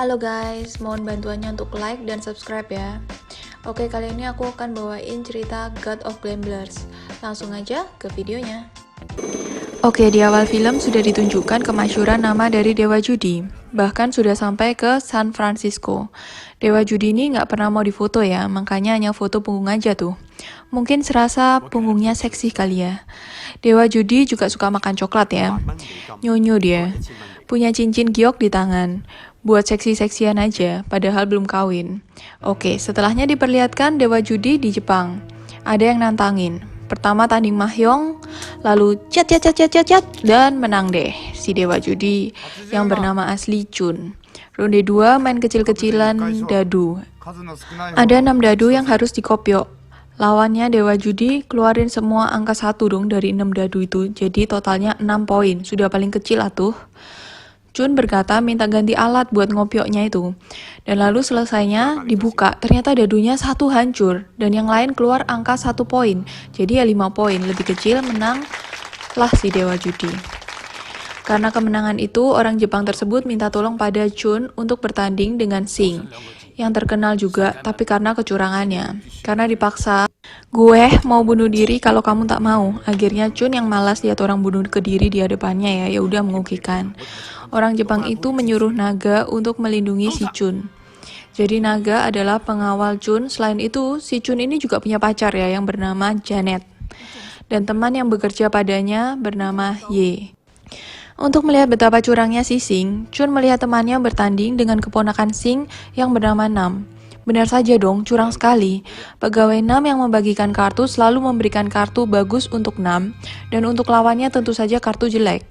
Halo guys, mohon bantuannya untuk like dan subscribe ya. Oke, kali ini aku akan bawain cerita God of Gamblers. Langsung aja ke videonya. Oke, di awal film sudah ditunjukkan kemasyhuran nama dari Dewa Judi. Bahkan sudah sampai ke San Francisco. Dewa Judi ini nggak pernah mau difoto ya, makanya hanya foto punggung aja tuh. Mungkin serasa punggungnya seksi kali ya. Dewa Judi juga suka makan coklat ya. Nyonyo dia. Punya cincin giok di tangan. Buat seksi-seksian aja, padahal belum kawin. Oke, setelahnya diperlihatkan Dewa Judi di Jepang. Ada yang nantangin. Pertama tanding mahjong, lalu cat, dan menang deh si Dewa Judi yang bernama asli Chun. Ronde 2 main kecil-kecilan dadu. Ada 6 dadu yang harus dikopiok. Lawannya Dewa Judi keluarin semua angka 1 dong dari 6 dadu itu. Jadi totalnya 6 poin. Sudah paling kecil atuh. Chun berkata minta ganti alat buat ngopioknya itu. Dan lalu selesainya dibuka, ternyata dadunya 1 hancur. Dan yang lain keluar angka 1 poin. Jadi ya 5 poin, lebih kecil menang lah si Dewa Judi. Karena kemenangan itu, orang Jepang tersebut minta tolong pada Chun untuk bertanding dengan Sing. Yang terkenal juga, tapi karena kecurangannya. Karena dipaksa, gue mau bunuh diri kalau kamu tak mau. Akhirnya Chun yang malas lihat orang bunuh ke diri di hadapannya ya udah mengukikan. Orang Jepang itu menyuruh naga untuk melindungi si Chun. Jadi naga adalah pengawal Chun. Selain itu, si Chun ini juga punya pacar ya yang bernama Janet. Dan teman yang bekerja padanya bernama Ye. Untuk melihat betapa curangnya si Sing, Chun melihat temannya bertanding dengan keponakan Sing yang bernama Nam. Benar saja dong, curang sekali. Pegawai Nam yang membagikan kartu selalu memberikan kartu bagus untuk Nam, dan untuk lawannya tentu saja kartu jelek.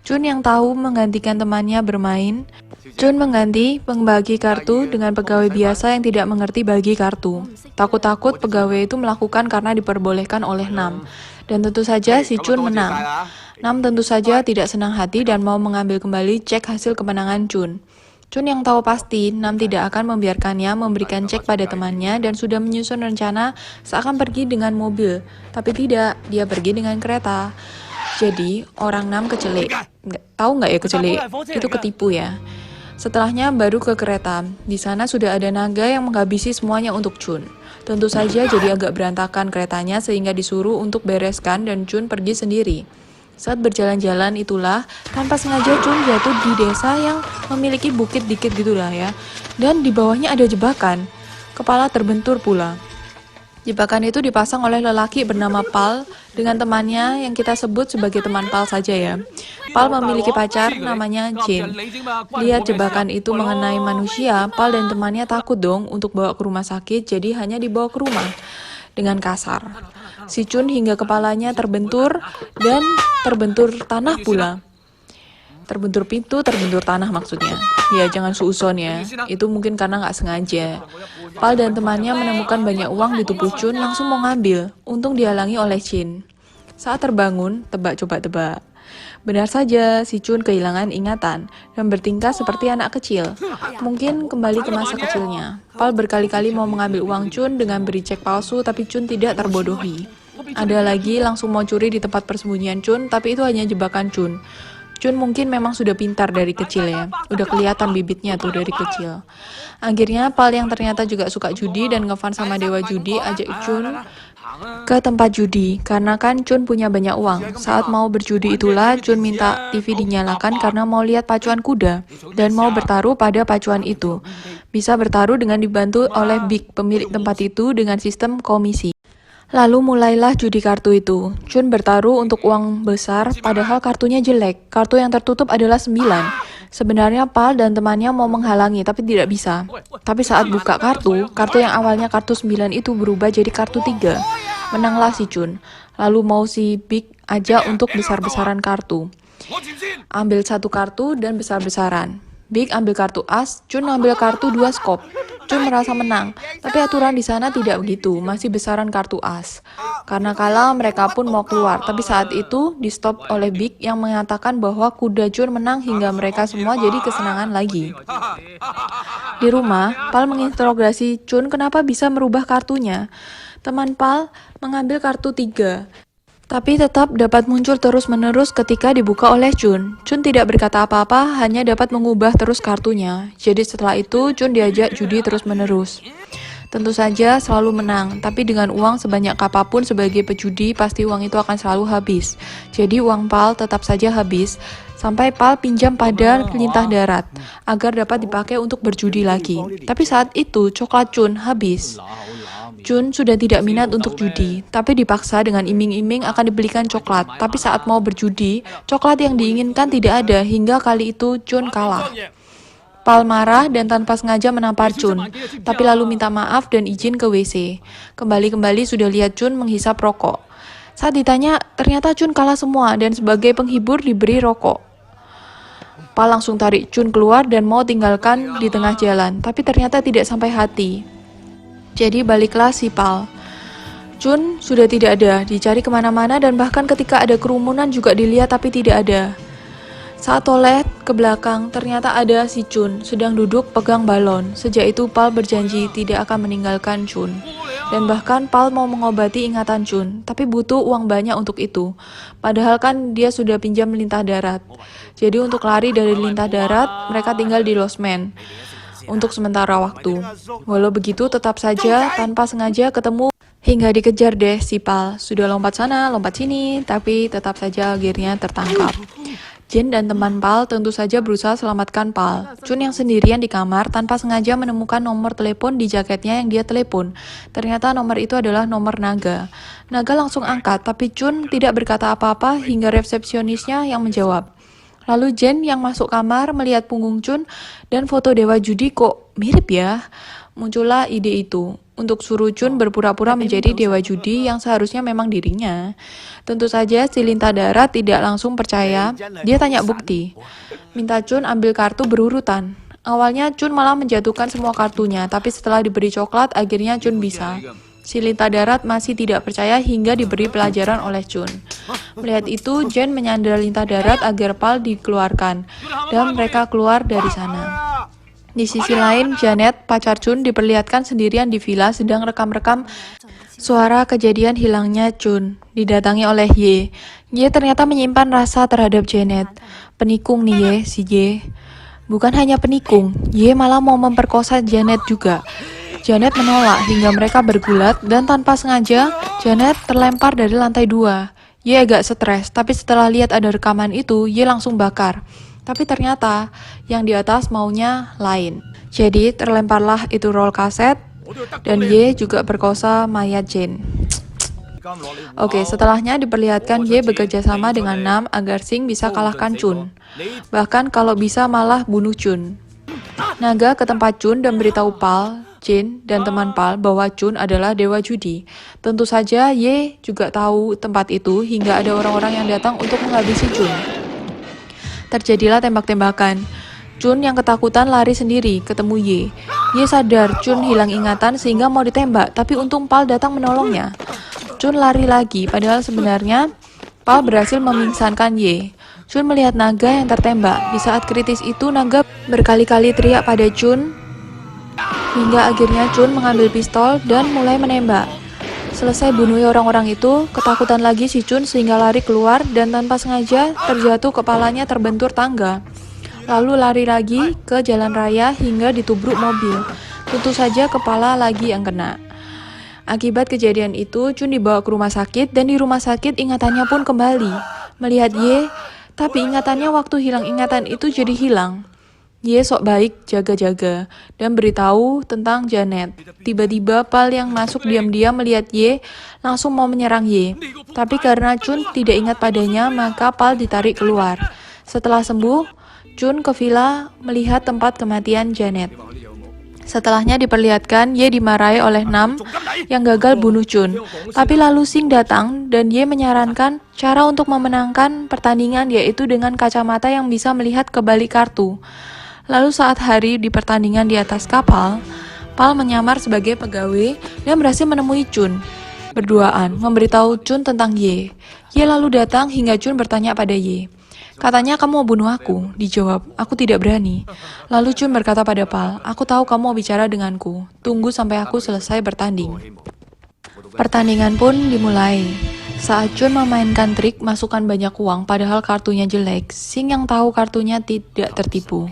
Chun yang tahu menggantikan temannya bermain. Chun mengganti pembagi kartu dengan pegawai biasa yang tidak mengerti bagi kartu. Takut-takut pegawai itu melakukan karena diperbolehkan oleh Nam. Dan tentu saja si Chun menang. Nam tentu saja tidak senang hati dan mau mengambil kembali cek hasil kemenangan Chun. Chun yang tahu pasti Nam tidak akan membiarkannya memberikan cek pada temannya dan sudah menyusun rencana seakan pergi dengan mobil. Tapi tidak, dia pergi dengan kereta. Jadi, orang Nam kecelek. Tahu nggak ya kecelek? Itu ketipu ya. Setelahnya baru ke kereta. Di sana sudah ada naga yang menghabisi semuanya untuk Chun. Tentu saja jadi agak berantakan keretanya sehingga disuruh untuk bereskan dan Chun pergi sendiri. Saat berjalan-jalan itulah, tanpa sengaja Chun jatuh di desa yang memiliki bukit dikit gitulah ya. Dan di bawahnya ada jebakan. Kepala terbentur pula. Jebakan itu dipasang oleh lelaki bernama Pal dengan temannya yang kita sebut sebagai teman Pal saja ya. Pal memiliki pacar namanya Jin. Lihat jebakan itu mengenai manusia, Pal dan temannya takut dong untuk bawa ke rumah sakit, jadi hanya dibawa ke rumah dengan kasar. Si Chun hingga kepalanya terbentur dan terbentur tanah pula. Terbentur pintu, terbentur tanah maksudnya. Ya jangan suuson ya, itu mungkin karena nggak sengaja. Pal dan temannya menemukan banyak uang di tubuh Chun langsung mau ngambil, untung dihalangi oleh Jin. Saat terbangun, coba tebak. Benar saja, si Chun kehilangan ingatan dan bertingkah seperti anak kecil. Mungkin kembali ke masa kecilnya. Pal berkali-kali mau mengambil uang Chun dengan beri cek palsu, tapi Chun tidak terbodohi. Ada lagi langsung mau curi di tempat persembunyian Chun, tapi itu hanya jebakan Chun. Chun mungkin memang sudah pintar dari kecil ya. Udah kelihatan bibitnya tuh dari kecil. Akhirnya Pal yang ternyata juga suka judi dan ngefans sama Dewa Judi ajak Chun ke tempat judi. Karena kan Chun punya banyak uang. Saat mau berjudi itulah Chun minta TV dinyalakan karena mau lihat pacuan kuda. Dan mau bertaruh pada pacuan itu. Bisa bertaruh dengan dibantu oleh Big, pemilik tempat itu dengan sistem komisi. Lalu mulailah judi kartu itu. Chun bertaruh untuk uang besar, padahal kartunya jelek. Kartu yang tertutup adalah 9. Sebenarnya Pal dan temannya mau menghalangi, tapi tidak bisa. Tapi saat buka kartu yang awalnya kartu 9 itu berubah jadi kartu 3. Menanglah si Chun. Lalu mau si Big aja untuk besar-besaran kartu. Ambil 1 kartu dan besar-besaran. Big ambil kartu as, Chun ambil kartu 2 skop. Chun merasa menang, tapi aturan di sana tidak begitu, masih besaran kartu as. Karena kalah, mereka pun mau keluar, tapi saat itu di stop oleh Big yang mengatakan bahwa kuda Chun menang hingga mereka semua jadi kesenangan lagi. Di rumah, Pal menginterogasi Chun kenapa bisa merubah kartunya. Teman Pal mengambil kartu 3. Tapi tetap dapat muncul terus-menerus ketika dibuka oleh Chun. Chun tidak berkata apa-apa, hanya dapat mengubah terus kartunya. Jadi setelah itu, Chun diajak judi terus-menerus. Tentu saja selalu menang, tapi dengan uang sebanyak apapun sebagai pejudi, pasti uang itu akan selalu habis. Jadi uang Pal tetap saja habis, sampai Pal pinjam pada lintah darat, agar dapat dipakai untuk berjudi lagi. Tapi saat itu, coklat Chun habis. Chun sudah tidak minat untuk judi, tapi dipaksa dengan iming-iming akan dibelikan coklat. Tapi saat mau berjudi, coklat yang diinginkan tidak ada, hingga kali itu Chun kalah. Pal marah dan tanpa sengaja menampar Chun, tapi lalu minta maaf dan izin ke WC. Kembali-kembali sudah lihat Chun menghisap rokok. Saat ditanya, ternyata Chun kalah semua dan sebagai penghibur diberi rokok. Pal langsung tarik Chun keluar dan mau tinggalkan di tengah jalan, tapi ternyata tidak sampai hati. Jadi baliklah si Pal. Chun sudah tidak ada, dicari kemana-mana dan bahkan ketika ada kerumunan juga dilihat tapi tidak ada. Saat toleh ke belakang, ternyata ada si Chun sedang duduk pegang balon. Sejak itu Pal berjanji tidak akan meninggalkan Chun. Dan bahkan Pal mau mengobati ingatan Chun, tapi butuh uang banyak untuk itu. Padahal kan dia sudah pinjam lintah darat. Jadi untuk lari dari lintah darat, mereka tinggal di losmen untuk sementara waktu. Walau begitu tetap saja tanpa sengaja ketemu hingga dikejar deh si Pal. Sudah lompat sana, lompat sini, tapi tetap saja akhirnya tertangkap. Jin dan teman Pal tentu saja berusaha selamatkan Pal. Chun yang sendirian di kamar tanpa sengaja menemukan nomor telepon di jaketnya yang dia telepon. Ternyata nomor itu adalah nomor Naga. Naga langsung angkat, tapi Chun tidak berkata apa-apa hingga resepsionisnya yang menjawab. Lalu Jen yang masuk kamar melihat punggung Chun dan foto dewa judi kok mirip ya. Muncullah ide itu untuk suruh Chun berpura-pura menjadi dewa judi yang seharusnya memang dirinya. Tentu saja si lintah darat tidak langsung percaya. Dia tanya bukti. Minta Chun ambil kartu berurutan. Awalnya Chun malah menjatuhkan semua kartunya, tapi setelah diberi coklat akhirnya Chun bisa. Si lintah darat masih tidak percaya hingga diberi pelajaran oleh Chun. Melihat itu, Jen menyandera lintah darat agar Pal dikeluarkan, dan mereka keluar dari sana. Di sisi lain, Janet, pacar Chun, diperlihatkan sendirian di villa sedang rekam-rekam suara kejadian hilangnya Chun. Didatangi oleh Ye. Ye ternyata menyimpan rasa terhadap Janet. Penikung nih Ye, si Ye. Bukan hanya penikung, Ye malah mau memperkosa Janet juga. Janet menolak hingga mereka bergulat dan tanpa sengaja, Janet terlempar dari lantai 2. Ye agak stres, tapi setelah lihat ada rekaman itu, Ye langsung bakar. Tapi ternyata yang di atas maunya lain. Jadi terlemparlah itu roll kaset dan Ye juga perkosa mayat Jane. Oke, setelahnya diperlihatkan Ye bekerja sama dengan Nam agar Sing bisa kalahkan Chun. Bahkan kalau bisa malah bunuh Chun. Naga ke tempat Chun dan beritahu Pal, Jin, dan teman Pal bahwa Chun adalah dewa judi. Tentu saja Ye juga tahu tempat itu hingga ada orang-orang yang datang untuk menghabisi Chun. Terjadilah tembak-tembakan. Chun yang ketakutan lari sendiri, ketemu Ye. Ye sadar Chun hilang ingatan sehingga mau ditembak, tapi untung Pal datang menolongnya. Chun lari lagi, padahal sebenarnya Pal berhasil memingsankan Ye. Chun melihat Naga yang tertembak. Di saat kritis itu, Naga berkali-kali teriak pada Chun, hingga akhirnya Chun mengambil pistol dan mulai menembak. Selesai bunuh orang-orang itu, ketakutan lagi si Chun sehingga lari keluar dan tanpa sengaja terjatuh kepalanya terbentur tangga. Lalu lari lagi ke jalan raya hingga ditubruk mobil. Tentu saja kepala lagi yang kena. Akibat kejadian itu, Chun dibawa ke rumah sakit dan di rumah sakit ingatannya pun kembali. Melihat Ye, tapi ingatannya waktu hilang ingatan itu jadi hilang. Ye sok baik jaga-jaga dan beritahu tentang Janet. Tiba-tiba Pal yang masuk diam-diam melihat Ye langsung mau menyerang Ye. Tapi karena Chun tidak ingat padanya, maka Pal ditarik keluar. Setelah sembuh, Chun ke villa melihat tempat kematian Janet. Setelahnya diperlihatkan Ye dimarahi oleh Nam yang gagal bunuh Chun. Tapi lalu Sing datang dan Ye menyarankan cara untuk memenangkan pertandingan yaitu dengan kacamata yang bisa melihat ke balik kartu. Lalu saat hari di pertandingan di atas kapal, Pal menyamar sebagai pegawai dan berhasil menemui Chun. Berduaan, memberitahu Chun tentang Ye. Ye lalu datang hingga Chun bertanya pada Ye. Katanya kamu mau bunuh aku. Dijawab, aku tidak berani. Lalu Chun berkata pada Pal, aku tahu kamu mau bicara denganku. Tunggu sampai aku selesai bertanding. Pertandingan pun dimulai. Saat Jun memainkan trik masukkan banyak uang padahal kartunya jelek, Sing yang tahu kartunya tidak tertipu.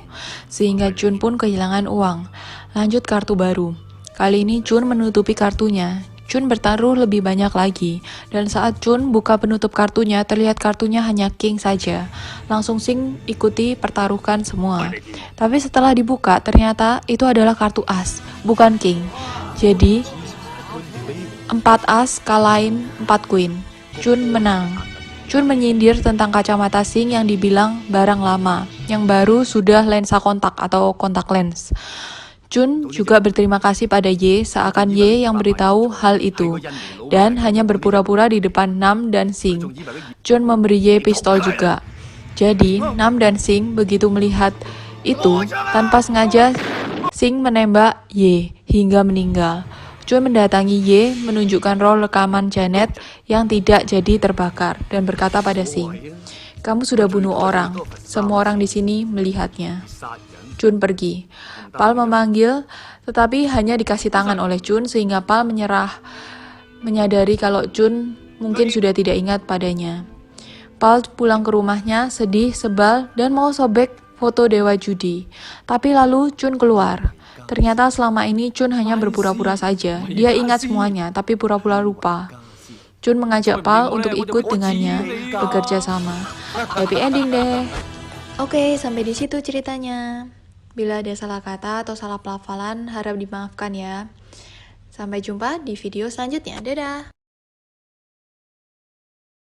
Sehingga Jun pun kehilangan uang. Lanjut kartu baru. Kali ini Jun menutupi kartunya. Jun bertaruh lebih banyak lagi. Dan saat Jun buka penutup kartunya, terlihat kartunya hanya King saja. Langsung Sing ikuti pertaruhkan semua. Tapi setelah dibuka, ternyata itu adalah kartu as, bukan King. Jadi, 4 as kalahin 4 queen. Jun menang. Jun menyindir tentang kacamata Sing yang dibilang barang lama, yang baru sudah lensa kontak atau kontak lens. Jun juga berterima kasih pada Ye, seakan Ye yang beritahu hal itu, dan hanya berpura-pura di depan Nam dan Sing. Jun memberi Ye pistol juga. Jadi, Nam dan Sing begitu melihat itu, tanpa sengaja Sing menembak Ye hingga meninggal. Jun mendatangi Ye menunjukkan roll rekaman Janet yang tidak jadi terbakar dan berkata pada Sing, "Kamu sudah bunuh orang. Semua orang di sini melihatnya." Jun pergi. Pal memanggil, tetapi hanya dikasih tangan oleh Jun sehingga Pal menyadari kalau Jun mungkin sudah tidak ingat padanya. Pal pulang ke rumahnya sedih, sebal, dan mau sobek foto Dewa Judi. Tapi lalu Jun keluar. Ternyata selama ini Jun hanya berpura-pura saja. Dia ingat semuanya, tapi pura-pura lupa. Jun mengajak Pal untuk ikut dengannya bekerja sama. Happy ending deh. Oke, sampai di situ ceritanya. Bila ada salah kata atau salah pelafalan, harap dimaafkan ya. Sampai jumpa di video selanjutnya. Dadah!